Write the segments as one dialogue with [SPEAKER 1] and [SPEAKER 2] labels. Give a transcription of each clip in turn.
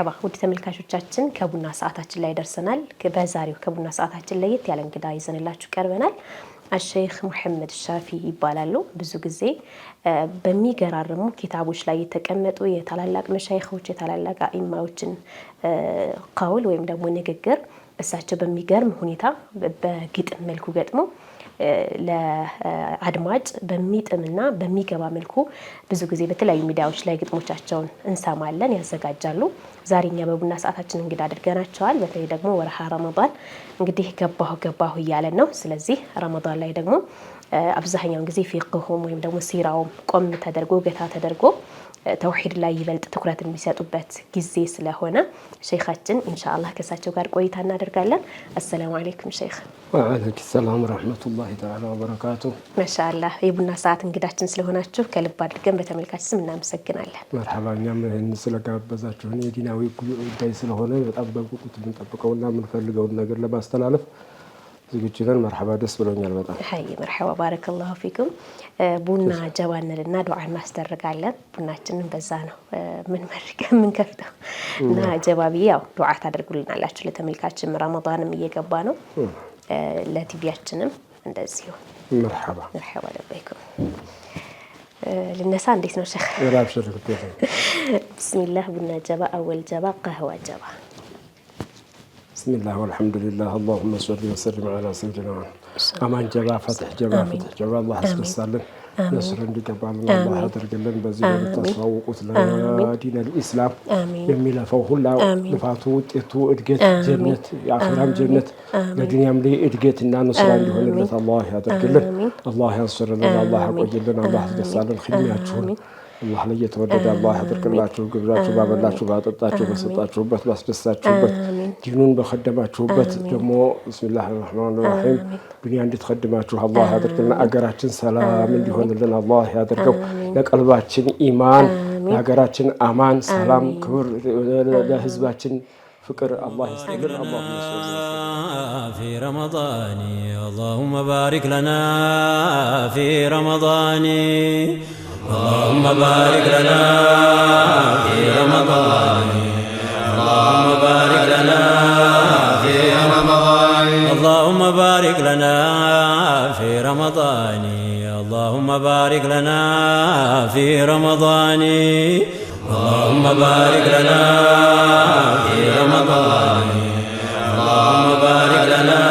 [SPEAKER 1] መርሐባ ውድ ተመልካቾቻችን ከቡና ሰዓታችን ላይ ደርሰናል። በዛሬው ከቡና ሰዓታችን ለየት ያለ እንግዳ ይዘንላችሁ ቀርበናል። አሸይኽ ሙሐመድ ሻፊ ይባላሉ። ብዙ ጊዜ በሚገራርሙ ኪታቦች ላይ የተቀመጡ የታላላቅ መሻይኾች የታላላቅ አኢማዎችን ቀውል ወይም ደግሞ ንግግር እሳቸው በሚገርም ሁኔታ በግጥም መልኩ ገጥሞ ለአድማጭ በሚጥምና በሚገባ መልኩ ብዙ ጊዜ በተለያዩ ሚዲያዎች ላይ ግጥሞቻቸውን እንሰማለን፣ ያዘጋጃሉ። ዛሬኛ በቡና ሰዓታችን እንግዳ አድርገናቸዋል። በተለይ ደግሞ ወርሃ ረመዳን እንግዲህ ገባሁ እያለን ነው። ስለዚህ ረመዳን ላይ ደግሞ አብዛኛውን ጊዜ ፊቅሁም ወይም ደግሞ ሲራውም ቆም ተደርጎ ገታ ተደርጎ ተውሂድ ላይ ይበልጥ ትኩረት የሚሰጡበት ጊዜ ስለሆነ ሸይኻችን ኢንሻአላህ ከሳቸው ጋር ቆይታ እናደርጋለን። አሰላሙ አለይኩም ሸይኽ።
[SPEAKER 2] ወአለይኩም ሰላም ወራህመቱላሂ ተዓላ ወበረካቱ።
[SPEAKER 1] ማሻአላህ የቡና ሰዓት እንግዳችን ስለሆናችሁ ከልብ አድርገን በተመልካች ስም እናመሰግናለን።
[SPEAKER 2] መርሐባ። እኛም ይህን ስለጋበዛችሁን የዲናዊ ጉዳይ ስለሆነ በጣም በጉጉት የምንጠብቀውና የምንፈልገውን ነገር ለማስተላለፍ ዝግጁ ነን። መርሐባ፣ ደስ ብሎኛል በጣም።
[SPEAKER 1] ሀይ መርሐባ፣ ባረከላሁ ፊኩም። ቡና ጀባንልና ዱዓ እናስደርጋለን። ቡናችንን በዛ ነው ምን ከፍተው እና ጀባቢ ያው ዱዓ ታደርጉልናላችሁ። ለተመልካችን ረመዳንም እየገባ ነው፣ ለቲቪያችንም እንደዚሁ።
[SPEAKER 2] መርሐባ
[SPEAKER 1] መርሐባ ለበይኩም። ልነሳ እንዴት ነው ሸኽ? ቢስሚላህ ቡና ጀባ አወል ጀባ ቀህዋ ጀባ
[SPEAKER 2] بسم الله والحمد لله اللهم صل وسلم على سيدنا አማን ጀባ ፈትህ ጀባ አላህ ያስከሳልን ነስር እንዲገባልን አላህ ያደርግልን። በዚህ በተስፋውቁት ለዲን الاسلام የሚለፈው ሁላ ልፋቱ ውጤቱ እድገት ጀነት የአኺራም ጀነት ለዱንያም ላይ እድገትና ነስር እንዲሆንለት አላህ ያደርግልን። አላህ ያንስርልን፣ አላህ ያቆይልን፣ አላህ ያስከሳልን። ኺድማችሁን አላህ ላይ የተወደደ አላህ ያደርግላችሁ። ግብራችሁ ባበላችሁ ባጠጣችሁ በሰጣችሁበት ባስደሳችሁበት ዲኑን በخدማችሁበት ደግሞ ቢስሚላሂር ረህማኒር ረሂም ዱንያ እንድትخدማችሁ አላህ ያደርግልን። አገራችን ሰላም እንዲሆንልን አላህ ያደርገው። ለቀልባችን ኢማን፣ ለሀገራችን አማን፣ ሰላም፣ ክብር ለህዝባችን ፍቅር አላህ ይስጥልን። اللهم
[SPEAKER 3] في رمضان اللهم بارك لنا في رمضان اللهم بارك لنا في رمضان اللهم بارك لنا في رمضان اللهم بارك لنا في رمضان اللهم بارك لنا في رمضان اللهم بارك لنا في رمضان اللهم بارك لنا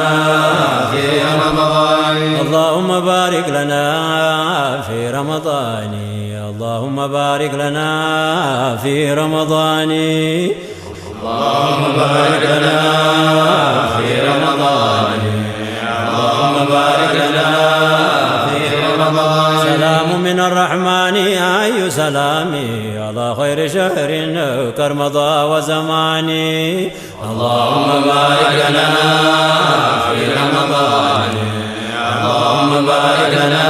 [SPEAKER 3] في رمضان اللهم بارك لنا في رمضان اللهم بارك لنا في رمضان اللهم بارك لنا في رمضان اللهم بارك لنا في رمضان سلام من الرحمن أي سلامي على خير شهر كرمضان وزماني اللهم بارك لنا في رمضان اللهم بارك لنا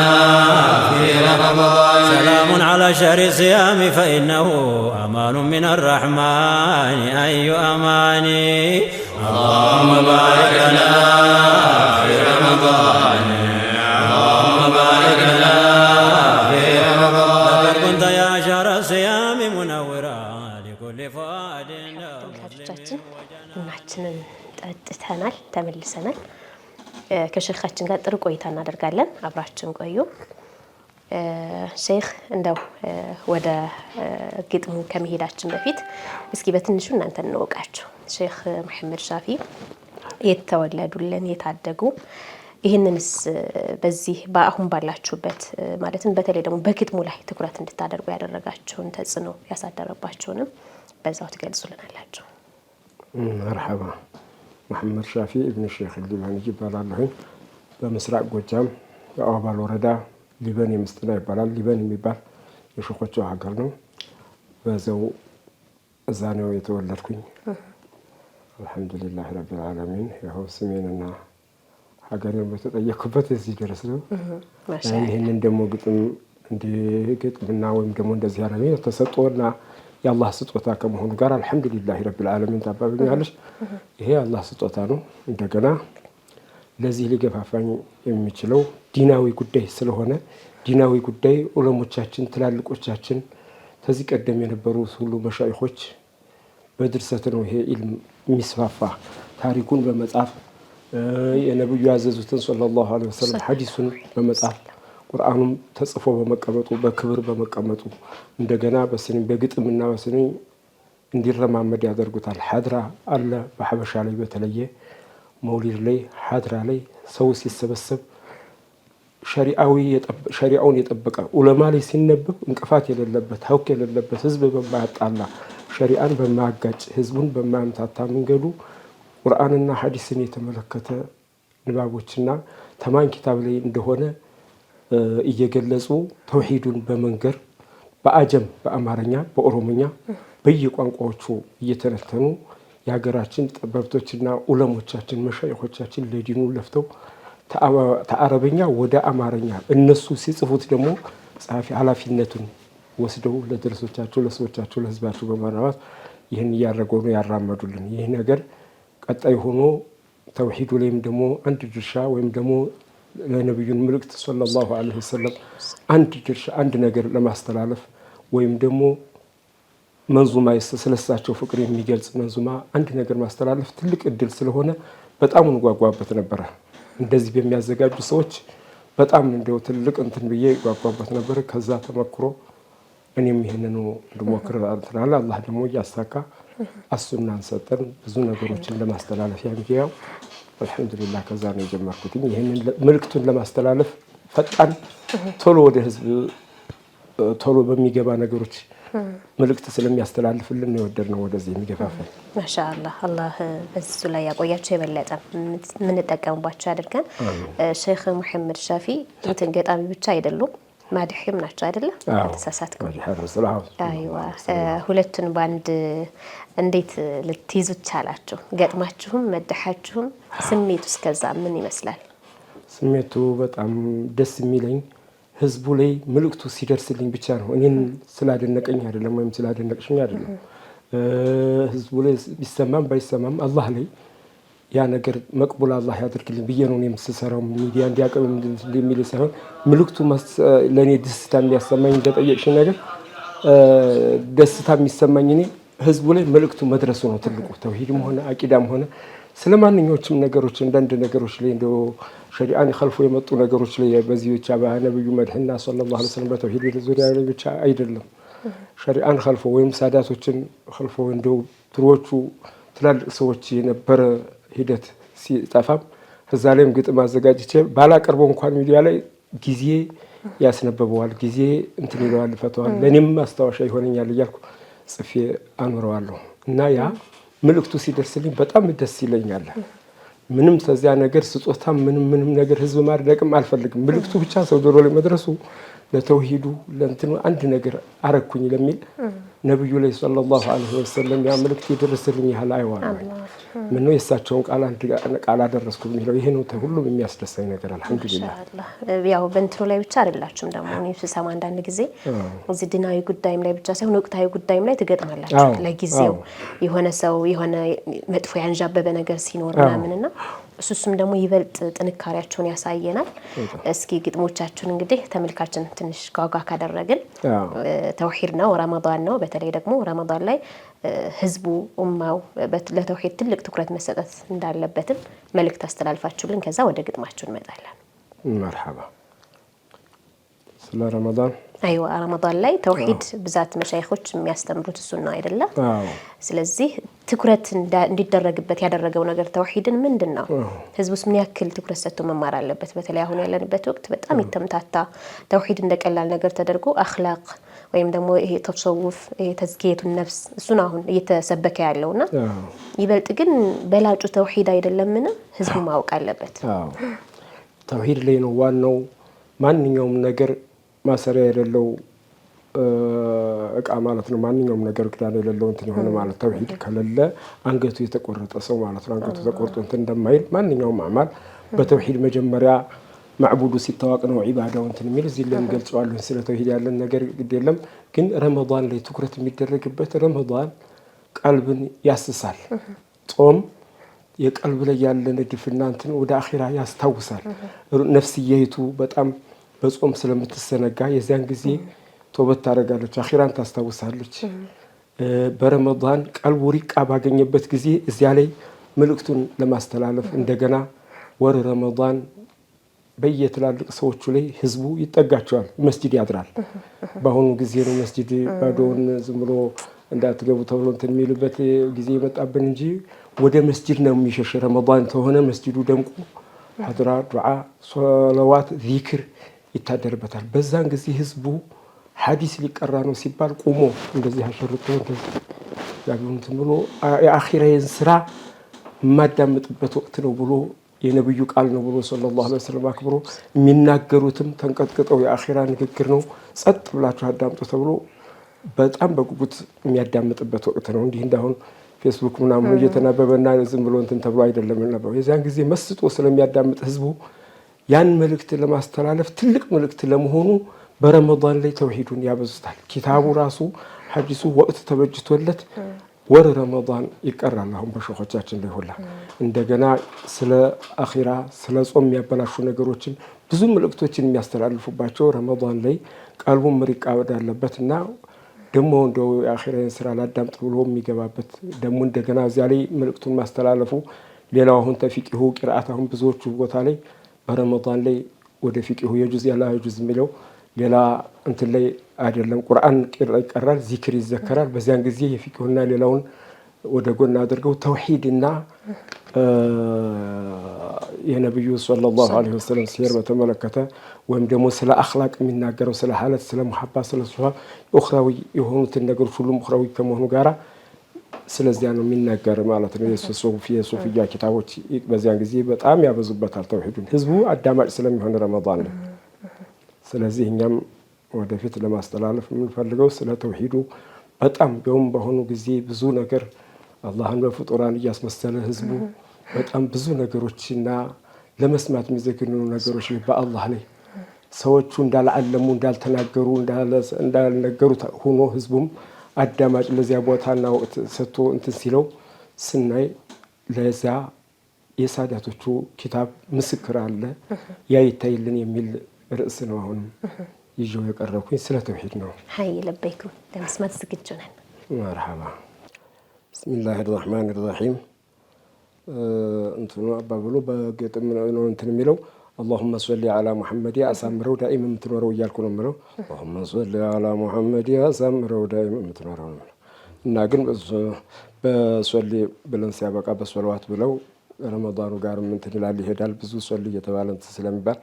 [SPEAKER 3] في رمضان سلام على شهر الصيام فإنه أمان من الرحمن أي أماني اللهم بارك لنا في رمضان اللهم بارك لنا في رمضان لقد كنت يا شهر الصيام منورا لكل فؤاد
[SPEAKER 1] ቡናችንን ጠጥተናል፣ ተመልሰናል። ከሸኻችን ጋር ጥሩ ቆይታ እናደርጋለን። አብራችን ቆዩ። ሼኽ እንደው ወደ ግጥሙ ከመሄዳችን በፊት እስኪ በትንሹ እናንተን እንወቃችሁ። ሼኽ ሙሐመድ ሻፊ የተወለዱልን የታደጉ ይህንንስ በዚህ በአሁን ባላችሁበት ማለትም በተለይ ደግሞ በግጥሙ ላይ ትኩረት እንድታደርጉ ያደረጋችሁን ተጽዕኖ ያሳደረባችሁንም በዛው ትገልጹልናላችሁ።
[SPEAKER 2] መርሐባ። ሙሐመድ ሻፊ ኢብኑ ሼኽ ሊባኒ ይባላል። በምስራቅ ጎጃም የአዋባል ወረዳ ሊበን የምስጥና ይባላል። ሊበን የሚባል የሸኾቹ ሀገር ነው። በዛው እዛ ነው የተወለድኩኝ። አልሐምዱሊላህ ረቢል ዓለሚን። ያው ስሜንና ሀገሬን በተጠየቅኩበት እዚህ ድረስ ነው። ይህንን ደግሞ ግጥም እንዲገጥምና ወይም ደግሞ እንደዚህ ያለኝ ተሰጥቶና የአላህ ስጦታ ከመሆኑ ጋር አልሐምዱሊላህ ረቢል ዓለሚን ታባብኛለሽ። ይሄ አላህ ስጦታ ነው። እንደገና ለዚህ ሊገፋፋኝ የሚችለው ዲናዊ ጉዳይ ስለሆነ ዲናዊ ጉዳይ ዑለሞቻችን ትላልቆቻችን ከዚህ ቀደም የነበሩ ሁሉ መሻይኾች በድርሰት ነው ይሄ ኢልም የሚስፋፋ። ታሪኩን በመጻፍ የነብዩ ያዘዙትን ሰለላሁ ዐለይሂ ወሰለም ሐዲሱን በመጻፍ ቁርአኑም ተጽፎ በመቀመጡ በክብር በመቀመጡ እንደገና በስኒ በግጥምና በስኒ እንዲረማመድ ያደርጉታል። ሐድራ አለ በሐበሻ ላይ በተለየ መውሊድ ላይ ሐድራ ላይ ሰው ሲሰበሰብ ሸሪዓውን የጠበቀ ዑለማ ላይ ሲነበብ እንቅፋት የሌለበት ሀውክ የሌለበት ህዝብ በማያጣላ ሸሪዓን በማያጋጭ ህዝቡን በማያምታታ መንገዱ ቁርአንና ሐዲስን የተመለከተ ንባቦችና ተማን ኪታብ ላይ እንደሆነ እየገለጹ ተውሂዱን በመንገር በአጀም በአማርኛ በኦሮሞኛ በየቋንቋዎቹ እየተነተኑ የሀገራችን ጠበብቶችና ዑለሞቻችን መሻይኾቻችን ለዲኑ ለፍተው ተአረበኛ ወደ አማርኛ እነሱ ሲጽፉት ደግሞ ጸሐፊ ኃላፊነቱን ወስደው ለደረሶቻቸው ለሰዎቻቸው ለህዝባቸው በማራባት ይህን እያደረጉ ነው ያራመዱልን። ይህ ነገር ቀጣይ ሆኖ ተውሂዱ ላይም ደግሞ አንድ ድርሻ ወይም ደግሞ ለነብዩን መልእክት ሰለላሁ ዐለይሂ ወሰለም አንድ ድርሻ አንድ ነገር ለማስተላለፍ ወይም ደግሞ መንዙማ ስለሳቸው ፍቅር የሚገልጽ መንዙማ አንድ ነገር ማስተላለፍ ትልቅ እድል ስለሆነ በጣም እንጓጓበት ነበር። እንደዚህ በሚያዘጋጁ ሰዎች በጣም እንደው ትልቅ እንትን ብዬ ጓጓበት ነበር። ከዛ ተመክሮ እኔም ይሄንን እንድሞክር አልተናለ አላህ ደግሞ ያሳካ አሱናን ሰጠን ብዙ ነገሮችን ለማስተላለፍ ያንጂያው አልহামዱሊላህ ከዛ ነው የጀመርኩት። ይሄንን መልእክቱን ለማስተላለፍ ፈጣን ቶሎ ወደ ህዝብ ቶሎ በሚገባ ነገሮች መልእክት ስለሚያስተላልፍልን ነው የወደድነው ወደዚህ የሚገፋፈል።
[SPEAKER 1] ማሻአላህ አላህ በዚህ ላይ ያቆያቸው የበለጠ ምን ተጠቀምባቸው ያድርገን። ሼክ መሐመድ ሻፊ እንትን ገጣሚ ብቻ አይደሉም ማድህም ናቸው አይደለ? ተሳሳትኩ። አይዋ ሁለቱን ባንድ እንዴት ልትይዙ ቻላችሁ? ገጥማችሁም መድሃችሁም ስሜቱ እስከዛ ምን ይመስላል?
[SPEAKER 2] ስሜቱ በጣም ደስ የሚለኝ ህዝቡ ላይ መልእክቱ ሲደርስልኝ ብቻ ነው። እኔን ስላደነቀኝ አይደለም ወይም ስላደነቅሽኝ አይደለም። ህዝቡ ላይ ቢሰማም ባይሰማም አላህ ላይ ያ ነገር መቅቡል አላህ ያድርግልኝ ብዬ ነው እኔም ስሰራው ሚዲያ እንዲያቀርብ እንደሚል ሳይሆን መልእክቱ ለኔ ደስታ የሚያሰማኝ እንደጠየቅሽኝ ነገር ደስታ የሚሰማኝ እኔ ህዝቡ ላይ መልእክቱ መድረሱ ነው ትልቁ። ተውሂድም ሆነ አቂዳም ሆነ ስለማንኛዎችም ነገሮች አንዳንድ ነገሮች ላይ እንደው ሸሪዓን ኸልፎ የመጡ ነገሮች ላይ በዚህ ብቻ በነብዩ መድህና ሰለላሁ ዐለይሂ ወሰለም በተውሂድ ዙሪያ ላይ ብቻ አይደለም። ሸሪዓን ኸልፎ ወይም ሳዳቶችን ኸልፎ እንደው ድሮቹ ትላልቅ ሰዎች የነበረ ሂደት ሲጠፋም እዛ ላይም ግጥም አዘጋጅቼ ባላቀርበው እንኳን ሚዲያ ላይ ጊዜ ያስነበበዋል፣ ጊዜ እንትን ይለዋል፣ ፈተዋል፣ ለኔም ማስታወሻ ይሆነኛል እያልኩ ጽፌ አኖረዋለሁ እና ያ መልእክቱ ሲደርስልኝ በጣም ደስ ይለኛል። ምንም ተዚያ ነገር ስጦታ ምንም ነገር ህዝብ ማድረቅም አልፈልግም። መልእክቱ ብቻ ሰው ጆሮ ላይ መድረሱ ለተውሂዱ ለእንትኑ አንድ ነገር አረኩኝ ለሚል ነብዩ ላይ ሰለላሁ ዐለይሂ ወሰለም ያ መልእክት ይደርስልኝ ያህል አይዋል ምን ነው የሳቸውን ቃል አደረስኩ የሚለው ይሄ ነው ሁሉም የሚያስደስተኝ ነገር አልহামዱሊላህ።
[SPEAKER 1] ያው በእንትኑ ላይ ብቻ አይደላችሁም ደግሞ እኔ ስሰማ አንዳንድ ጊዜ እዚህ ዲናዊ ጉዳይም ላይ ብቻ ሳይሆን ወቅታዊ ጉዳይም ላይ ትገጥማላችሁ። ለጊዜው የሆነ ሰው የሆነ መጥፎ ያንዣበበ ነገር ሲኖር ምናምንና እሱም ደግሞ ይበልጥ ጥንካሬያቸውን ያሳየናል። እስኪ ግጥሞቻችሁን እንግዲህ ተመልካችን ትንሽ ጓጓ ካደረግን ተውሂድ ነው ረመዳን ነው። በተለይ ደግሞ ረመዳን ላይ ህዝቡ ኡማው ለተውሂድ ትልቅ ትኩረት መሰጠት እንዳለበትም መልእክት አስተላልፋችሁልን ከዛ ወደ ግጥማችሁ እንመጣለን።
[SPEAKER 2] መርሐባ። ስለ ረመዳን
[SPEAKER 1] አይዋ ረመዳን ላይ ተውሂድ ብዛት መሻይኾች የሚያስተምሩት እሱ ነው አይደለ? ስለዚህ ትኩረት እንዲደረግበት ያደረገው ነገር ተውሂድን ምንድነው? ህዝቡስ ምን ያክል ትኩረት ሰጥቶ መማር አለበት? በተለይ አሁን ያለንበት ወቅት በጣም የተምታታ ተውሂድ እንደቀላል ነገር ተደርጎ አኽላቅ ወይም ደግሞ ይሄ ተሰውፍ ይሄ ተዝኪየቱን ነፍስ እሱን አሁን እየተሰበከ ያለውና ይበልጥ ግን በላጩ ተውሂድ አይደለምን? ህዝቡ ማወቅ አለበት።
[SPEAKER 2] ተውሂድ ላይ ነው ዋናው። ማንኛውም ነገር ማሰሪያ የሌለው እቃ ማለት ነው። ማንኛውም ነገር ክዳን የሌለው እንትን የሆነ ማለት ተውሂድ ከሌለ አንገቱ የተቆረጠ ሰው ማለት ነው። አንገቱ ተቆርጦ እንትን እንደማይል ማንኛውም አማል በተውሂድ መጀመሪያ ማዕቡዱ ሲታወቅ ነው ዒባዳው እንትን የሚል እዚህ ላይ እንገልጸዋለን። ስለ ተውሂድ ያለን ነገር ግድ የለም። ግን ረመዳን ላይ ትኩረት የሚደረግበት ረመዳን ቀልብን ያስሳል። ጾም የቀልብ ላይ ያለ ንድፍና እንትን ወደ አኺራ ያስታውሳል። ነፍስየይቱ በጣም በጾም ስለምትሰነጋ የዚያን ጊዜ ቶበት ታደርጋለች፣ አኺራን ታስታውሳለች። በረመዳን ቀልቡ ሪቃ ባገኘበት ጊዜ እዚያ ላይ መልእክቱን ለማስተላለፍ እንደገና ወር ረመዳን በየትላልቅ ሰዎቹ ላይ ህዝቡ ይጠጋቸዋል፣ መስጂድ ያድራል። በአሁኑ ጊዜ ነው መስጂድ ባዶውን ዝም ብሎ እንዳትገቡ ተብሎ እንትን የሚልበት ጊዜ የመጣብን እንጂ ወደ መስጂድ ነው የሚሸሽ። ረመዳን ተሆነ መስጂዱ ደምቆ ሐድራ፣ ዱዓ፣ ሶላዋት፣ ዚክር ይታደርበታል። በዛን ጊዜ ህዝቡ ሐዲስ ሊቀራ ነው ሲባል ቁሞ እንደዚህ አሸርቶ እንትን ብሎ የአኺራዬን ስራ የማዳምጥበት ወቅት ነው ብሎ የነብዩ ቃል ነው ብሎ ሰለላሁ ዐለይሂ ወሰለም አክብሮ የሚናገሩትም ተንቀጥቅጠው የአኺራ ንግግር ነው ጸጥ ብላችሁ አዳምጡ ተብሎ በጣም በጉጉት የሚያዳምጥበት ወቅት ነው። እንዲህ እንዳሁን ፌስቡክ ምናምን እየተነበበና ዝም ብሎ እንትን ተብሎ አይደለም ነበር። የዛን ጊዜ መስጦ ስለሚያዳምጥ ህዝቡ ያን መልእክት ለማስተላለፍ ትልቅ መልእክት ለመሆኑ በረመዳን ላይ ተውሂዱን ያበዙታል። ኪታቡ ራሱ ሐዲሱ ወቅት ተበጅቶለት ወር ረመዳን ይቀራል። አሁን በሸኾቻችን ላይ ሁላ እንደገና ስለ አኺራ ስለ ጾም የሚያበላሹ ነገሮችን ብዙ መልእክቶችን የሚያስተላልፉባቸው ረመዳን ላይ ቀልቡን ምሪቃ ወዳለበትና ደግሞ እንደው የአኺራን ስራ ላዳምጥ ብሎ የሚገባበት ደግሞ እንደገና እዚያ ላይ መልእክቱን ማስተላለፉ ሌላው አሁን ተፊቂሁ ቂርአት አሁን ብዙዎቹ ቦታ ላይ በረመዳን ላይ ወደ ፊቂሁ የጁዝ ያላ የጁዝ የሚለው ሌላ እንትን ላይ አይደለም። ቁርአን ይቀራል፣ ዚክር ይዘከራል። በዚያን ጊዜ የፊቂሁና ሌላውን ወደ ጎን አድርገው ተውሂድና የነብዩ ሰለላሁ ዐለይሂ ወሰለም ሲር በተመለከተ ወይም ደግሞ ስለ አኽላቅ የሚናገረው ስለ ሐለት ስለ መሐባ ስለ ሱሃ ኡኽራዊ የሆኑትን ነገሮች ሁሉም ኡኽራዊ ከመሆኑ ጋራ ስለዚያ ነው የሚናገር ማለት ነው። የሱፊያ ኪታቦች በዚያን ጊዜ በጣም ያበዙበታል ተውሂዱን ህዝቡ አዳማጭ ስለሚሆን ረመዳን ነው። ስለዚህ እኛም ወደፊት ለማስተላለፍ የምንፈልገው ስለ ተውሂዱ በጣም ቢሆን በሆኑ ጊዜ ብዙ ነገር አላህን በፍጡራን እያስመሰለ ህዝቡ በጣም ብዙ ነገሮችና ለመስማት የሚዘግኑ ነገሮች በአላህ ላይ ሰዎቹ እንዳልዓለሙ እንዳልተናገሩ እንዳልነገሩ ሆኖ ህዝቡም አዳማጭ ለዚያ ቦታና ወቅት ሰጥቶ እንትን ሲለው ስናይ ለዚያ የሳዳቶቹ ኪታብ ምስክር አለ ያ ይታይልን የሚል ርዕስ ነው። አሁንም ይዤው የቀረብኩኝ ስለ ተውሂድ ነው።
[SPEAKER 1] ሀይ ለበይኩም ለመስማት ዝግጁ ነን።
[SPEAKER 2] መርሐባ ብስሚላህ ራህማን ራሒም እንትኑ አባብሎ በግጥም ነው እንትን የሚለው اللهم صل على محمد አሳምረው ዳኢም የምትኖረው እያልኩ ነው የምለው። اللهم صل على محمد አሳምረው ዳኢም የምትኖረው ነው እና ግን በሶሊ ብለን ሲያበቃ በሶላዋት ብለው ረመዳኑ ጋር እንትን ይላል ይሄዳል። ብዙ ሶሊ እየተባለ እንትን ስለሚባል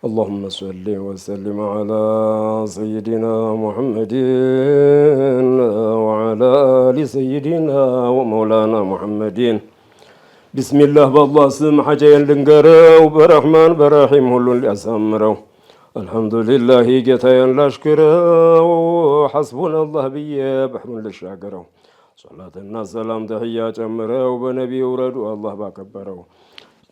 [SPEAKER 2] اللهم صل وسلم على سيدنا محمد وعلى آل سيدنا ومولانا محمد بسم الله بالله سم حجين لنقروا برحمن برحيم هلون لأسامروا الحمد لله جتين لاشكروا حسبنا الله بيه بحر للشاكروا صلاة الناس سلام تحية جمروا بنبي وردوا الله باكبروا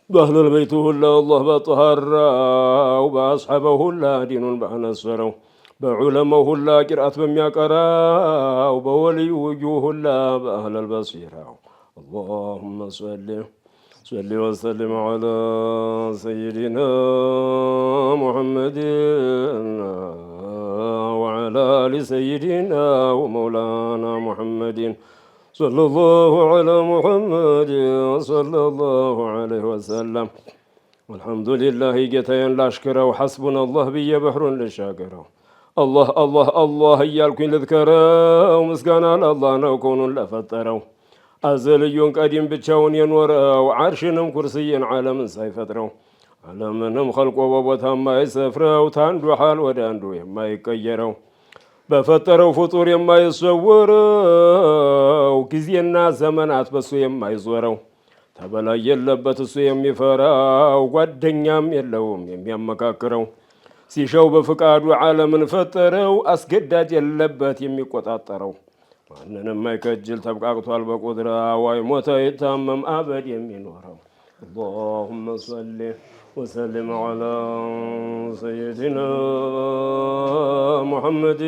[SPEAKER 2] بأهل البيت هلا الله بطهروا وبأصحابه هلا دين بأنصروا بعلمه هلا قرأت بمياكروا وبولي وجوه هلا بأهل البصيرة اللهم صل وسلم على سيدنا محمد وعلى آل سيدنا ومولانا محمد صلى الله على محمد صلى الله عليه وسلم والحمد لله جتين لاشكره وحسبنا الله بي بحر لشاكره الله الله الله يالكين لذكره ومسكانا الله نكون لفتره أزليون قديم بتشاون ينوروا عرشنم كرسيين عالم سيفتروا عالمنهم خلقوا وبوتهم ما يسفروا تاندو حال وداندو ما يكيروا بفتروا فطور ما يصوروا كزينا زمانات بسو ما يزوروا تبلا يلبت سو يمفراو ጓደኛም የለውም የሚያመካክረው ሲሻው በፍቃዱ ዓለምን ፈጠረው አስገዳጅ የለበት የሚቆጣጠረው ማንንም ማይከጅል ተብቃቅቷል በቁድራ ዋይ ሞተ ይታመም አበድ የሚኖረው اللهم صل وسلم على سيدنا محمد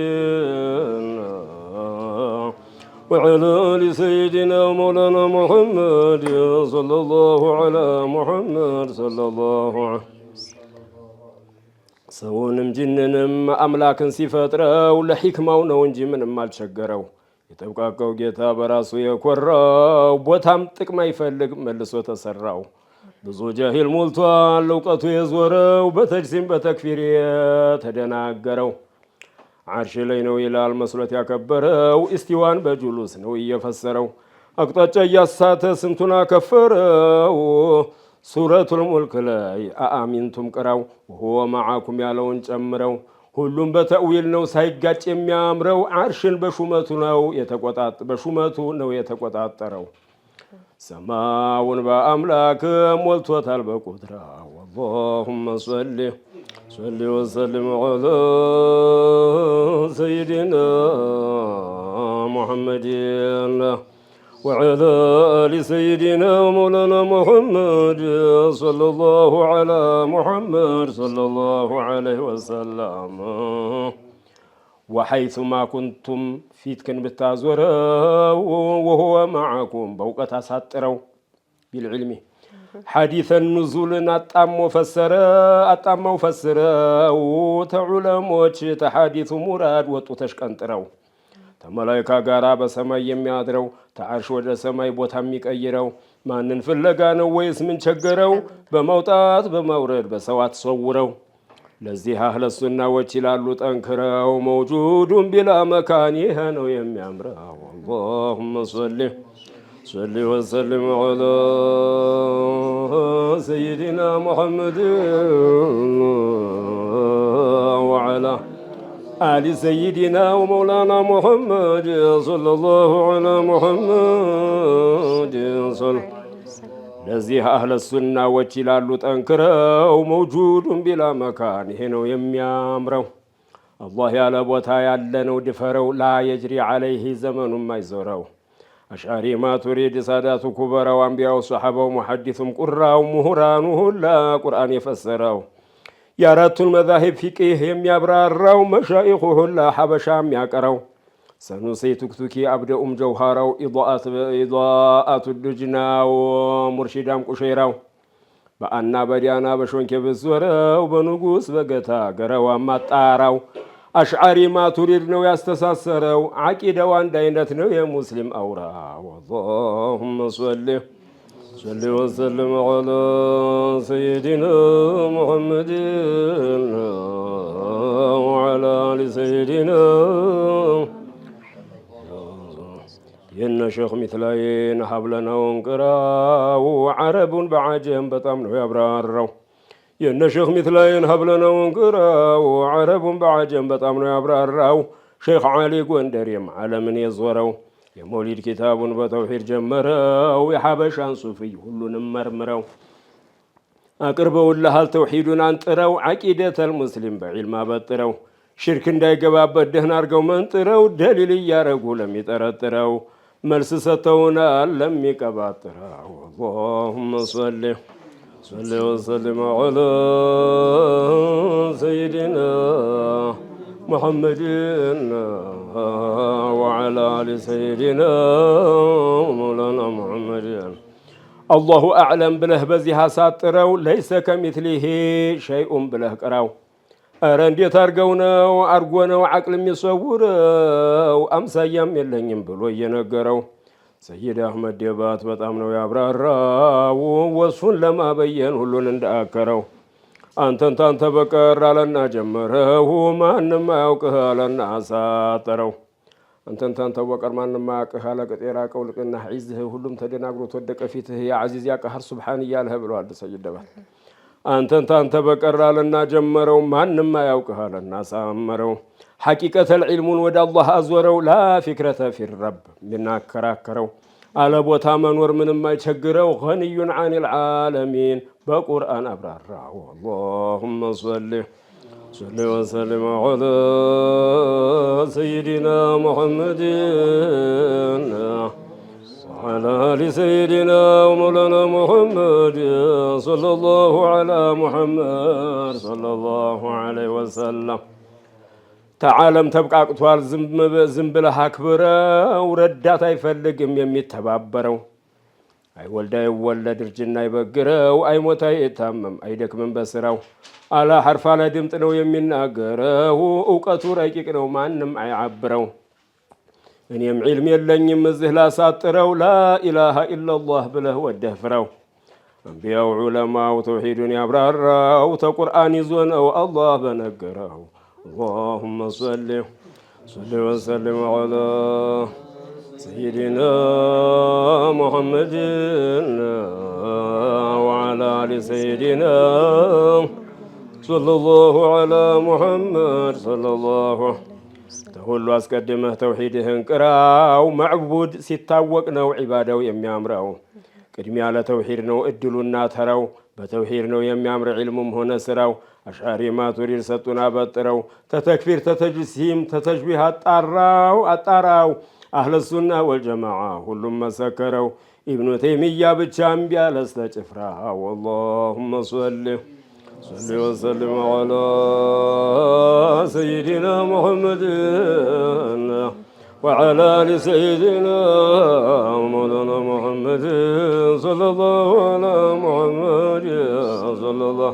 [SPEAKER 2] وعلى آل سيدنا مولانا محمد صلى الله على محمد صلى الله عليه ሰውንም ጅንንም አምላክን ሲፈጥረው ለሕክማው ነው እንጂ ምንም አልቸገረው። የተብቃቀው ጌታ በራሱ የኮራው ቦታም ጥቅም አይፈልግ መልሶ ተሰራው ብዙ ጃሂል ሞልቷል እውቀቱ የዞረው በተጅሲም በተክፊር የተደናገረው ዓርሽ ላይ ነው ይላል መስሎት ያከበረው እስቲዋን በጁሉስ ነው እየፈሰረው አቅጣጫ እያሳተ ስንቱን አከፈረው ሱረቱል ሙልክ ላይ አአሚንቱም ቅራው ወሁወ መዓኩም ያለውን ጨምረው ሁሉም በተእዊል ነው ሳይጋጭ የሚያምረው ዓርሽን በሹመቱ ነው የተቆጣጠረው ሰማውን በአምላክ ሞልቶታል በቁድራ ወላሁመ ሶሊ ወሰልም ዐላ ሰይዲና ሙሐመድን وعلى آل سيدنا مولانا محمد صلى الله على محمد صلى الله عليه وسلم وحيثما كنتم فيتكن بالتازورة وهو معكم بوقت أساطروا بالعلم حديث النزول أتام مفسرة وتعلموش تحديث مراد وتشكنتروا ተመላእካ ጋራ በሰማይ የሚያድረው ተዓርሽ ወደ ሰማይ ቦታ የሚቀይረው ማንን ፍለጋ ነው ወይስ ምን ቸገረው በመውጣት በመውረድ በሰው አትሰውረው ለዚህ አህለ ሱናዎች ይላሉ ጠንክረው መውጁዱን ቢላ መካን ይሄ ነው የሚያምረው اللهم صل وسلم على سيدنا محمد وعلى آل سيدنا ومولانا محمد صلى الله على محمد ለዚህ አህለ ሱናዎች ይላሉ ጠንክረው መውጁዱን ቢላ መካን ይሄ ነው የሚያምረው አላህ ያለ ቦታ ያለ ነው ድፈረው ላ የጅሪ ዐለይሂ ዘመኑም አይዞረው አሽዓሪ ማቱሪድ ሳዳቱ ኩበራው አንቢያው ሰሐባው ሙሐዲሱም ቁራው ምሁራኑ ሁላ ቁርአን የፈሰረው የአራቱን መዛሂብ ፊቅህ የሚያብራራው መሻኢኹ ሁላ ሐበሻም ያቀረው ሰኑሲ ቱክቱኪ አብደኡም ጀውሃራው ኢዳአቱ ዱጅናው ሙርሺዳም ቁሸይራው በአና በዲያና በሾንኬ ብዝወረው በንጉስ በገታ ገረዋ ማጣራው አሽዓሪ ማቱሪድ ነው ያስተሳሰረው ዓቂዳው አንድ አይነት ነው የሙስሊም አውራ اللهم صل وسلم على سيدنا محمد وعلى آل سيدنا የነ ሼኽ ሚትላይን ሀብለናው እንቅራው ዓረቡን በዓጀም በጣም ነው ያብራራው የነ ሼኽ ሚትላይን ሀብለናው እንቅራው ዓረቡን በዓጀም በጣም ነው ያብራራው ሼኽ ዓሊ ጎንደሬም ዓለምን የዞረው የመውሊድ ኪታቡን በተውሂድ ጀመረው የሐበሻን ሱፊይ ሁሉንም መርምረው አቅርበውልሃል ተውሂዱን አንጥረው ዓቂደተል ሙስሊም በዒልም አበጥረው ሽርክ እንዳይገባበት ደህና አርገው መንጥረው ደሊል እያረጉ ለሚጠረጥረው መልስ ሰጥተውናል ለሚቀባጥረው اللهم صل وسلم على سيدنا محمد وعلى آل سيدنا مولانا محمد الله أعلم بله بزيها ساطروا ليس كمثله شيء بله قراو ኧረ እንዴት አርገው ነው አርጎ ነው ዓቅል የሚሰውረው አምሳያም የለኝም ብሎ እየነገረው ሰይድ አህመድ ደባት በጣም ነው ያብራራው ወሱን ለማበየን ሁሉን እንዳከረው አንተን ታንተ በቀር አለና ጀመረው ማንም አያውቅህ አለና አሳጠረው አንተን ታንተ በቀር ማንም አያውቅህ አለ ቀጤራ ቀውልቅና ዒዝህ ሁሉም ተደናግሮ ተወደቀ ፊትህ ያ ዓዚዝ ያ ቀህር ሱብሓን እያለህ ብለዋል ሰይድ ደባት አንተን ታንተ በቀር አለና ጀመረው ማንም አያውቅህ አለና አሳመረው ሐቂቀተል ዒልሙን ወደ አላህ አዞረው ላ ፊክረተ ፊረብ ምናከራከረው አለ ቦታ መኖር ምንም አይቸግረው ገኒዩን ዐኒል ዓለሚን በቁርአን አብራራው اللهم صل وسلم على سيدنا محمد وعلى آل سيدنا ومولانا محمد صلى الله على محمد صلى الله عليه وسلم تعالم تبقى أقطوال زنبلها أكبره ردات أي فلقم يميتبابره أي ولد أي ولد رجلنا يبقره أي موت أي يتمم أي دك من بسره على حرف على دمتنو يمين أقره وقتو رأيكنو معنم أي عبره እኔም ዒልም የለኝም እዚህ ላሳጥረው ላኢላሃ ኢላላህ ብለህ ወደህ ፍረው። አንቢያው ዑለማው ተውሒዱን ያብራራው ተቁርአን ይዞ ነው አላህ በነገረው። አላሁመ ሰሊ ወሰሊም ዐላ ሰይዲና ሙሐመድን ወዐላ አሊ ሰይዲና ሰለላሁ ዐላ ሙሐመድ ሰለላሁ ሁሉ አስቀድመህ ተውሒድህን ቅራው። መዕቡድ ሲታወቅ ነው ዒባዳው የሚያምረው። ቅድሚያ ለተውሒድ ነው እድሉና ተራው። በተውሒድ ነው የሚያምር ዒልሙም ሆነ ስራው። አሽዓሪ ማቱሪድ ሰጡን አበጥረው። ተተክፊር ተተጅሲም ተተሽቢህ አጣራው። አህለ ሱና ወልጀማዓ ሁሉም መሰከረው። ኢብኑ ተይሚያ ብቻ እምቢ አለ ስተጭፍራው። አላሁመ ሰሊ ወሰሊም ዐላ ሰይዲና ሙሐመድን ወዐላ አሊ ሰይዲና መውላና ሙሐመድን ሰለላሁ ዐላ ሙሐመድ ሰለላሁ።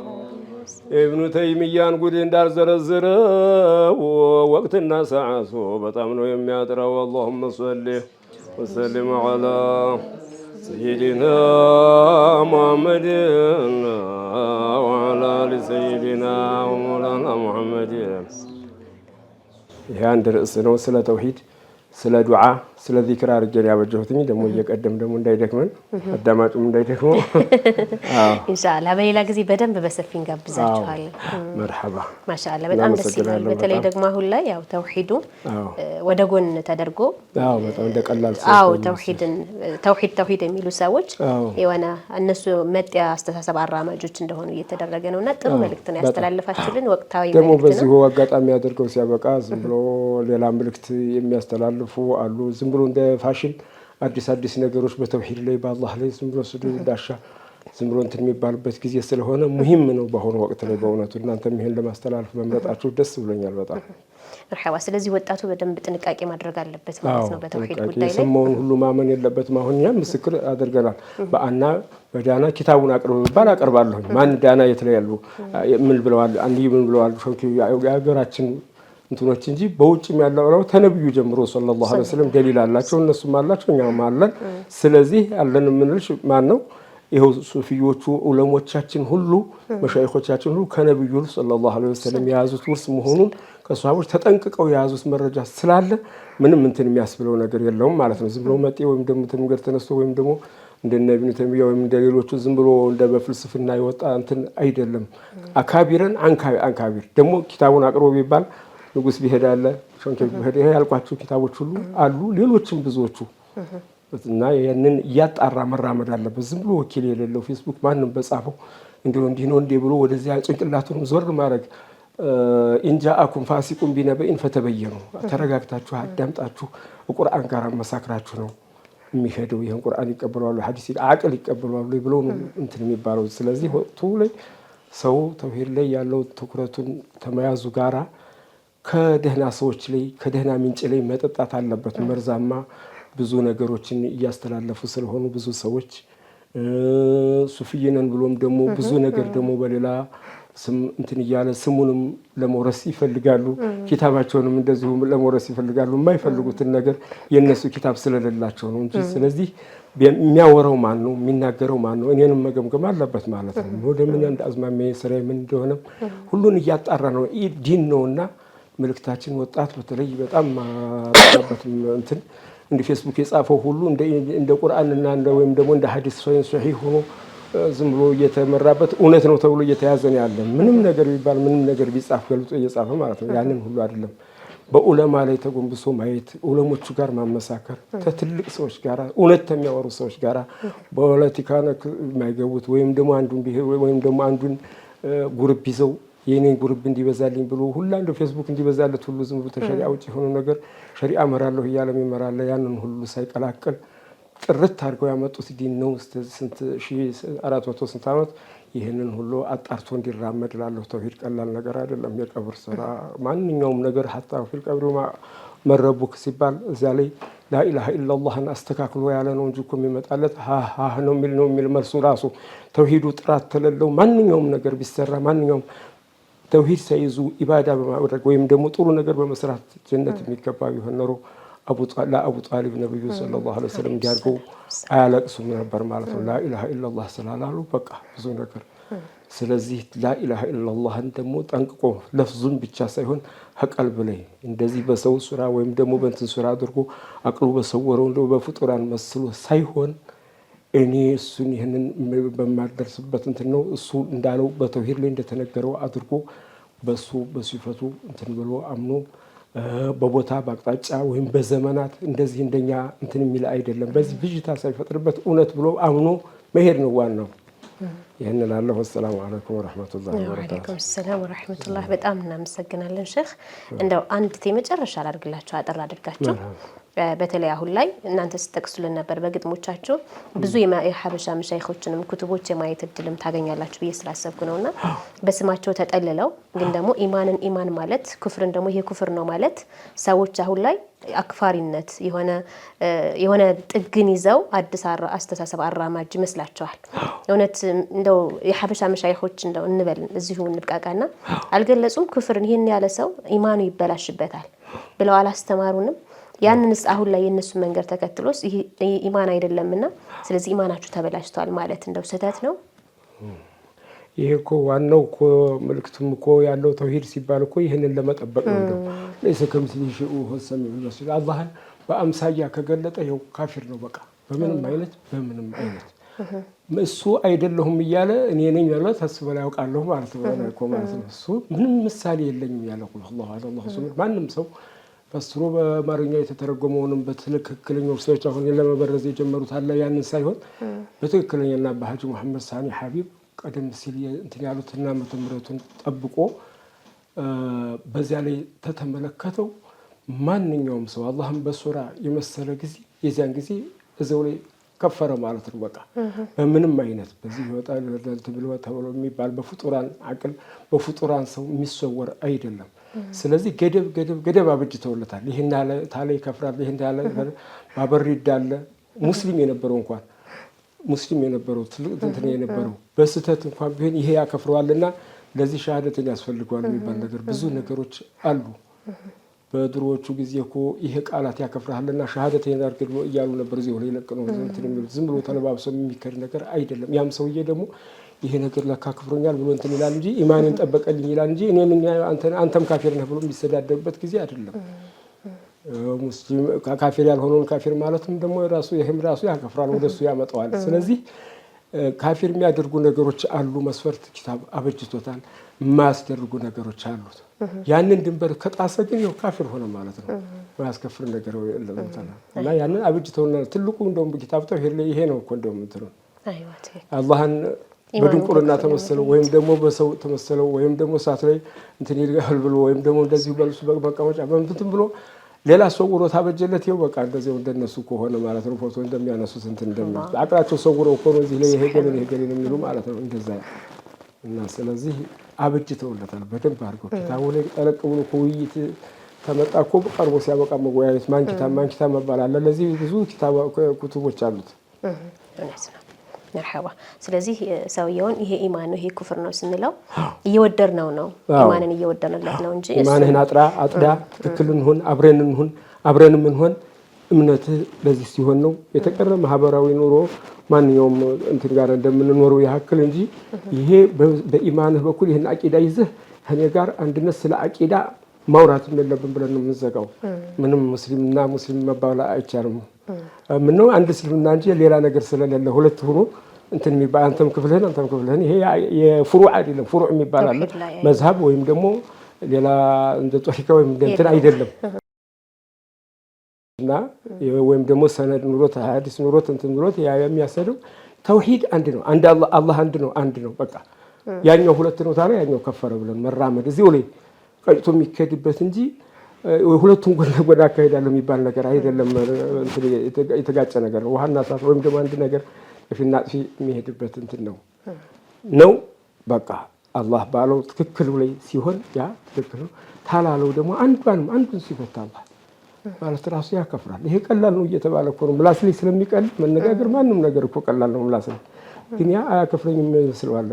[SPEAKER 2] ኢብኑ ተይሚያን ጉድ እንዳልዘረዝረው ወቅትና ሰዓቱ በጣም ነው የሚያጥረው። አላሁመ ሰሊ ወሰሊም ዐላ ሰይዲና ሙሐመድን ወዐላ አሊ ሰይዲና ወመውላና ሙሐመድ። ይሄ አንድ ርዕስ ነው ስለ ተውሂድ፣ ስለ ዱዓ፣ ስለ ዚክር አድርጌን ያበጀሁትኝ። ደግሞ እየቀደም ደግሞ እንዳይደክመን አዳማጩም እንዳይደክመው
[SPEAKER 1] ኢንሻአላህ በሌላ ጊዜ በደንብ በሰፊ እንጋብዛችኋለን።
[SPEAKER 2] መርሐባ
[SPEAKER 1] ማሻአላህ በጣም ደስ ይላል። በተለይ ደግሞ አሁን ላይ ያው ተውሂዱ ወደ ጎን ተደርጎ
[SPEAKER 2] በጣም እንደቀላል ተውሂድ የሚሉ ሰዎች የሆነ እነሱ መጤያ አስተሳሰብ አራማጆች እንደሆኑ እየተደረገ ነውና ጥሩ መልእክት ነው ያስተላልፋችሁልን። ወቅታዊ ደግሞ በዚሁ አጋጣሚ አድርገው ሲያበቃ ዝም ብሎ ሌላ መልእክት የሚያስተላልፉ አሉ። ዝም ብሎ እንደ ፋሽን አዲስ ነገሮች በተውሂድ ላይ በአላህ ላይ ዝም ብሎ ስዱ ዳሻ ዝም ብሎ እንትን የሚባልበት ጊዜ ስለሆነ ሙሂም ነው በአሁኑ ወቅት ላይ በእውነቱ። እናንተም ይሄን ለማስተላለፍ በመምረጣችሁ ደስ ብሎኛል በጣም።
[SPEAKER 1] መርሐባ። ስለዚህ ወጣቱ በደንብ ጥንቃቄ ማድረግ አለበት ማለት ነው በተውሂድ ጉዳይ ላይ።
[SPEAKER 2] የሰማውን ሁሉ ማመን የለበትም። አሁን እኛም ምስክር አድርገናል። በአና በዳና ኪታቡን አቅርብ ባል አቀርባለሁ። ማን ዳና የተለያሉ ምን ብለዋል አንዲ ምን ብለዋል የሀገራችን እንትኖች እንጂ በውጭም ያለው ተነብዩ ጀምሮ ሰለላሁ ዐለይሂ ወሰለም ደሊል አላቸው። እነሱም አላቸው እኛም አለን። ስለዚህ አለን የምንልሽ ማን ነው? ይኸው ሱፊዮቹ ዑለሞቻችን ሁሉ መሻይኾቻችን ሁሉ ከነብዩ ሰለላሁ ዐለይሂ ወሰለም የያዙት ውርስ መሆኑን ከሷሃቦች ተጠንቅቀው የያዙት መረጃ ስላለ ምንም እንትን የሚያስብለው ነገር የለውም ማለት ነው። ዝም ብሎ መጤ ወይም ደግሞ ተንገር ተነስቶ ወይም ደግሞ እንደነ ኢብኑ ተይሚያ ወይም እንደሌሎቹ ዝም ብሎ እንደ በፍልስፍና ይወጣ እንትን አይደለም። አካቢረን አንካቢር ደግሞ ኪታቡን አቅርቦ ቢባል ንጉስ ቢሄድ አለ ሸንከ ቢሄድ ያልኳቸው ኪታቦች ሁሉ አሉ። ሌሎችም ብዙዎቹ እና ያንን እያጣራ መራመድ አለበት። ዝም ብሎ ወኪል የሌለው ፌስቡክ ማንም በጻፈው እንዲህ ነው እንዴ ብሎ ወደዚያ ጭንቅላቱን ዞር ማድረግ። ኢንጃአኩም ፋሲቁን ቢነበኢን ፈተበየኑ፣ ተረጋግታችሁ አዳምጣችሁ ቁርአን ጋር መሳክራችሁ ነው የሚሄደው። ይሄን ቁርአን ይቀበላሉ ሐዲስ አቅል ይቀበላሉ ብሎ ነው እንትን የሚባለው። ስለዚህ ወቅቱ ላይ ሰው ተውሂድ ላይ ያለው ትኩረቱን ተመያዙ ጋራ ከደህና ሰዎች ላይ ከደህና ምንጭ ላይ መጠጣት አለበት። መርዛማ ብዙ ነገሮችን እያስተላለፉ ስለሆኑ ብዙ ሰዎች ሱፊይነን ብሎም ደግሞ ብዙ ነገር ደግሞ በሌላ ስም እንትን እያለ ስሙንም ለመውረስ ይፈልጋሉ። ኪታባቸውንም እንደዚሁ ለመውረስ ይፈልጋሉ። የማይፈልጉትን ነገር የነሱ ኪታብ ስለሌላቸው ነው እንጂ። ስለዚህ የሚያወራው ማን ነው? የሚናገረው ማን ነው? እኔንም መገምገም አለበት ማለት ነው። ወደ ምን እንደ አዝማሚያ ስራ ምን እንደሆነ ሁሉን እያጣራ ነው። ዲን ነውና መልእክታችን ወጣት በተለይ በጣም ማጣበት እንትን እንደ ፌስቡክ የጻፈው ሁሉ እንደ ቁርአንና ወይም ደግሞ እንደ ሐዲስ ሶሒህ ሆኖ ዝም ብሎ እየተመራበት እውነት ነው ተብሎ እየተያዘ ነው ያለ። ምንም ነገር ቢባል ምንም ነገር ቢጻፍ ገልጾ እየጻፈ ማለት ነው። ያንን ሁሉ አይደለም። በዑለማ ላይ ተጎንብሶ ማየት፣ ዑለሞቹ ጋር ማመሳከር፣ ከትልቅ ሰዎች ጋር እውነት የሚያወሩ ሰዎች ጋር በፖለቲካ የማይገቡት ወይም ደግሞ አንዱን ጉርብ ይዘው የኔን ጉርብ እንዲበዛልኝ ብሎ ሁላ እንደ ፌስቡክ እንዲበዛለት ሁሉ ዝም ብሎ ተሸሪዓ ውጭ የሆነ ነገር ሸሪዓ መራለሁ እያለም ይመራል። ያንን ሁሉ ሳይቀላቀል ጥርት አድርገው ያመጡት ዲን ነው። ስንት 1400 ስንት ዓመት ይህንን ሁሉ አጣርቶ እንዲራመድ ላለሁ። ተውሂድ ቀላል ነገር አይደለም። የቀብር ስራ ማንኛውም ነገር ሐታ ፊል ቀብር መረቡክ ሲባል እዚያ ላይ ላኢላሃ ኢላላህን አስተካክሎ ያለ ነው እንጂ እኮ የሚመጣለት ሃህ ነው የሚል መልሱ ራሱ ተውሂዱ ጥራት ተለለው ማንኛውም ነገር ቢሰራ ማንኛውም ተውሂድ ሳይዙ ኢባዳ በማድረግ ወይም ደግሞ ጥሩ ነገር በመስራት ጀነት የሚገባ ቢሆን ኖሮ አቡ ጣሊብ ነብዩ ሰለላሁ ዐለይሂ ወሰለም እንዲያርገው አያለቅሱም ነበር ማለት ነው። ላኢላሃ ኢላላህ ስላላሉ በቃ ብዙ ነገር። ስለዚህ ላኢላሃ ኢላላህን ደግሞ ጠንቅቆ ለፍዙን ብቻ ሳይሆን ከቀልብ ላይ እንደዚህ በሰው ሱራ ወይም ደግሞ በእንትን ሱራ አድርጎ አቅሉ በሰወረው እንደው በፍጡራን መስሎ ሳይሆን እኔ እሱን ይህንን በማደርስበት እንትን ነው እሱ እንዳለው በተውሂድ ላይ እንደተነገረው አድርጎ በሱ በሲፈቱ እንትን ብሎ አምኖ በቦታ በአቅጣጫ ወይም በዘመናት እንደዚህ እንደኛ እንትን የሚል አይደለም። በዚህ ብዥታ ሳይፈጥርበት እውነት ብሎ አምኖ መሄድ ነው ዋናው። ይህን እላለሁ። ወሰላሙ አለይኩም ወረሕመቱላሂ ወበረካቱህ።
[SPEAKER 1] ወአለይኩም ሰላም ወረሕመቱላህ። በጣም እናመሰግናለን ሼኽ። እንደው አንድ የመጨረሻ ላድርግላችሁ አጠር አድርጋችሁ። በተለይ አሁን ላይ እናንተ ስትጠቅሱልን ነበር በግጥሞቻችሁ ብዙ የሀበሻ መሻይኾችንም ኩቱቦች የማየት እድልም ታገኛላችሁ ብዬ ስላሰብኩ ነውና በስማቸው ተጠልለው ግን ደግሞ ኢማንን ኢማን ማለት ኩፍርን ደግሞ ይሄ ኩፍር ነው ማለት ሰዎች አሁን ላይ አክፋሪነት የሆነ ጥግን ይዘው አዲስ አስተሳሰብ አራማጅ ይመስላቸዋል። እውነት እንደው የሀበሻ መሻይኾች እንደው እንበል እዚሁ እንብቃቃና አልገለጹም ኩፍርን ይሄን ያለ ሰው ኢማኑ ይበላሽበታል ብለው አላስተማሩንም። ያንንስ አሁን ላይ የነሱ መንገድ ተከትሎስ ይሄ ኢማን አይደለምና ስለዚህ ኢማናችሁ ተበላሽቷል ማለት እንደው ስህተት ነው።
[SPEAKER 2] ይሄ እኮ ዋናው እኮ መልእክቱም እኮ ያለው ተውሂድ ሲባል እኮ ይህንን ለመጠበቅ ነው። እንደው ለይሰ ከምስሊሂ ሸይኡን ወሁወ ሰሚዑል በሲር አላህን በአምሳያ ከገለጠ ይኸው ካፊር ነው በቃ በምንም አይነት እሱ አይደለሁም እያለ እኔ ነኝ ማለት ተስበ ላይ ያውቃለሁ ማለት ነው እኮ ማለት ነው። እሱ ምንም ምሳሌ የለኝም ያለው አላህ ሱብሃነሁ ማንም ሰው በስሩ በአማርኛ የተተረጎመውንም በትክክለኛው ሰዎች አሁን ለመበረዝ የጀመሩት አለ ያንን ሳይሆን በትክክለኛና በሐጂ መሐመድ ሳኒ ሐቢብ ቀደም ሲል እንትን ያሉትና መተምረቱን ጠብቆ በዚያ ላይ ተተመለከተው ማንኛውም ሰው አላህን በሱራ የመሰለ ጊዜ የዚያን ጊዜ እዛው ላይ ከፈረ ማለት ነው። በቃ በምንም አይነት በዚህ ይወጣል ተብሎ የሚባል በፍጡራን አቅል በፍጡራን ሰው የሚሰወር አይደለም። ስለዚህ ገደብ አበጅተውለታል። ይሄን ያለ ታለ ይከፍራል፣ ይሄን ያለ ባበር ይዳለ ሙስሊም የነበረው እንትን የነበረው በስተት እንኳን ቢሆን ይሄ ያከፍረዋልና ለዚህ ሸሃደትን ያስፈልገዋል የሚባል ነገር ብዙ ነገሮች አሉ። በድሮዎቹ ጊዜ እኮ ይሄ ቃላት ያከፍራልና ሸሃደትን ያርግል እያሉ ነበር። እዚህ ላይ ለቀነው እንትን የሚሉት ዝም ብሎ ተለባብሰው የሚከር ነገር አይደለም። ያም ሰውዬ ደግሞ ይሄ ነገር ለካ ከፍሮኛል ብሎ እንትን ይላል እንጂ ኢማንን ጠበቀልኝ ይላል እንጂ አንተም ካፊር ነህ ብሎ የሚሰዳደብበት ጊዜ አይደለም። ሙስሊም ካፊር ያልሆነውን ካፊር ማለትም ደግሞ ይሄም ራሱ ያከፍራል፣ ወደሱ ያመጣዋል። ስለዚህ ካፊር የሚያደርጉ ነገሮች አሉ። መስፈርት ኪታብ አበጅቶታል። የማያስደርጉ ነገሮች አሉት። ያንን ድንበር ከጣሰ ግን ያው ካፊር ሆነ ማለት ነው። ማያስከፍር ነገር የለም እና ያንን አበጅተውና ትልቁ እንደውም ኪታብ ተውሂድ ላይ ይሄ ነው እኮ እንደውም እንትኑ አላህን በድንቁርና ተመሰለው ወይም ደግሞ በሰው ተመሰለው ወይም ደግሞ እሳት ላይ እንትን ይልጋል ብሎ ወይም ደግሞ እንደዚህ በልሱ በመቀመጫ በእንትን ብሎ ሌላ ሰውሮ ታበጀለት ይው በቃ እንደዚህ እንደነሱ ከሆነ ማለት ነው። ፎቶ እንደሚያነሱት እንትን እንደሚያነሱ አቅራቸው ሰውረው እኮ ነው እዚህ ላይ ይሄ ገሌ ነው የሚሉ ማለት ነው እንደዛ። እና ስለዚህ አበጅተውለታል በደንብ አድርገው ኪታቡ ላይ ጠለቅ ብሎ ውይይት ተመጣ እኮ ቀርቦ ሲያበቃ መወያየት ማንኪታ መባል አለ። ለዚህ ብዙ ኩቱቦች አሉት።
[SPEAKER 1] መርሐባ። ስለዚህ ሰውየውን ይሄ ኢማን ነው ይሄ ኩፍር ነው ስንለው እየወደድነው ነው ኢማንን እየወደድንለት ነው እንጂ
[SPEAKER 2] ኢማንህን አጥዳ ትክክል እንሁን አብረንም እንሁን እምነትህ በዚህ ሲሆን ነው የተቀረ ማህበራዊ ኑሮ ማንኛውም እንትን ጋር እንደምንኖረው ያክል እንጂ ይሄ በኢማንህ በኩል ይሄን አቂዳ ይዘህ ከኔ ጋር አንድነት ስለ አቂዳ ማውራት የለብን ብለን ነው የምንዘጋው። ምንም ሙስሊም መባል አይቻልም። ምነው አንድ እስልምና እንጂ ሌላ ነገር ስለሌለ ሁለት ሆኖ እንትን የሚባል አንተም ክፍልህን ይሄ የፍሩዕ አይደለም። ፍሩዕ የሚባል አለ መዝሀብ ወይም ደግሞ ሌላ እንደ ጦሪቃ ወይም እንትን አይደለም። እና ወይም ደግሞ ሰነድ ኑሮት ሐዲስ ኑሮት እንትን ኑሮት የሚያሰደው ተውሂድ አንድ ነው። አላህ አንድ ነው በቃ። ያኛው ሁለት ነው ታዲያ ያኛው ከፈረ ብለን መራመድ እዚሁ ላይ ቀጭቶ የሚከድበት እንጂ ሁለቱም ጎን ለጎን አካሄዳለሁ የሚባል ነገር አይደለም። የተጋጨ ነገር ነው። ውሃና እሳት ወይም ደግሞ አንድ ነገር እፊና ጥፊ የሚሄድበት እንትን ነው በቃ። አላህ ባለው ትክክል ላይ ሲሆን ያ ትክክል ነው። ታላለው ደግሞ አንዱን ሲፈታ አላህ ማለት ራሱ ያከፍራል። ይሄ ቀላል ነው እየተባለ እኮ ነው ምላስ ላይ ስለሚቀል መነጋገር ማንም ነገር እኮ ቀላል ነው ምላስ ላይ ግን ያ አያከፍረኝም ይመስለዋል።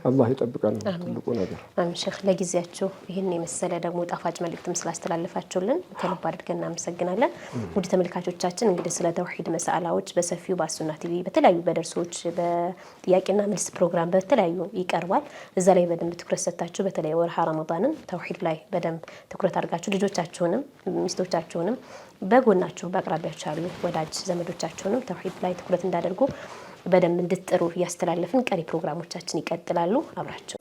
[SPEAKER 2] አላህ ይጠብቀን ትልቁ ነገር።
[SPEAKER 1] አሚን ሼክ ለጊዜያችሁ ይህን የመሰለ ደግሞ ጣፋጭ መልእክትም ስላስተላለፋችሁልን ከልብ አድርገን እናመሰግናለን። ውድ ተመልካቾቻችን እንግዲህ ስለ ተውሂድ መሳላዎች በሰፊው በሱና ቲቪ በተለያዩ በደርሶች በጥያቄና መልስ ፕሮግራም በተለያዩ ይቀርባል። እዛ ላይ በደንብ ትኩረት ሰጥታችሁ በተለይ ወርሃ ረመዳንን ተውሂድ ላይ በደንብ ትኩረት አድርጋችሁ ልጆቻችሁንም ሚስቶቻችሁንም በጎናችሁ በአቅራቢያችሁ ያሉ ወዳጅ ዘመዶቻችሁንም ተውሂድ ላይ ትኩረት እንዳደርጉ በደንብ እንድትጥሩ እያስተላለፍን ቀሪ ፕሮግራሞቻችን ይቀጥላሉ። አብራችሁ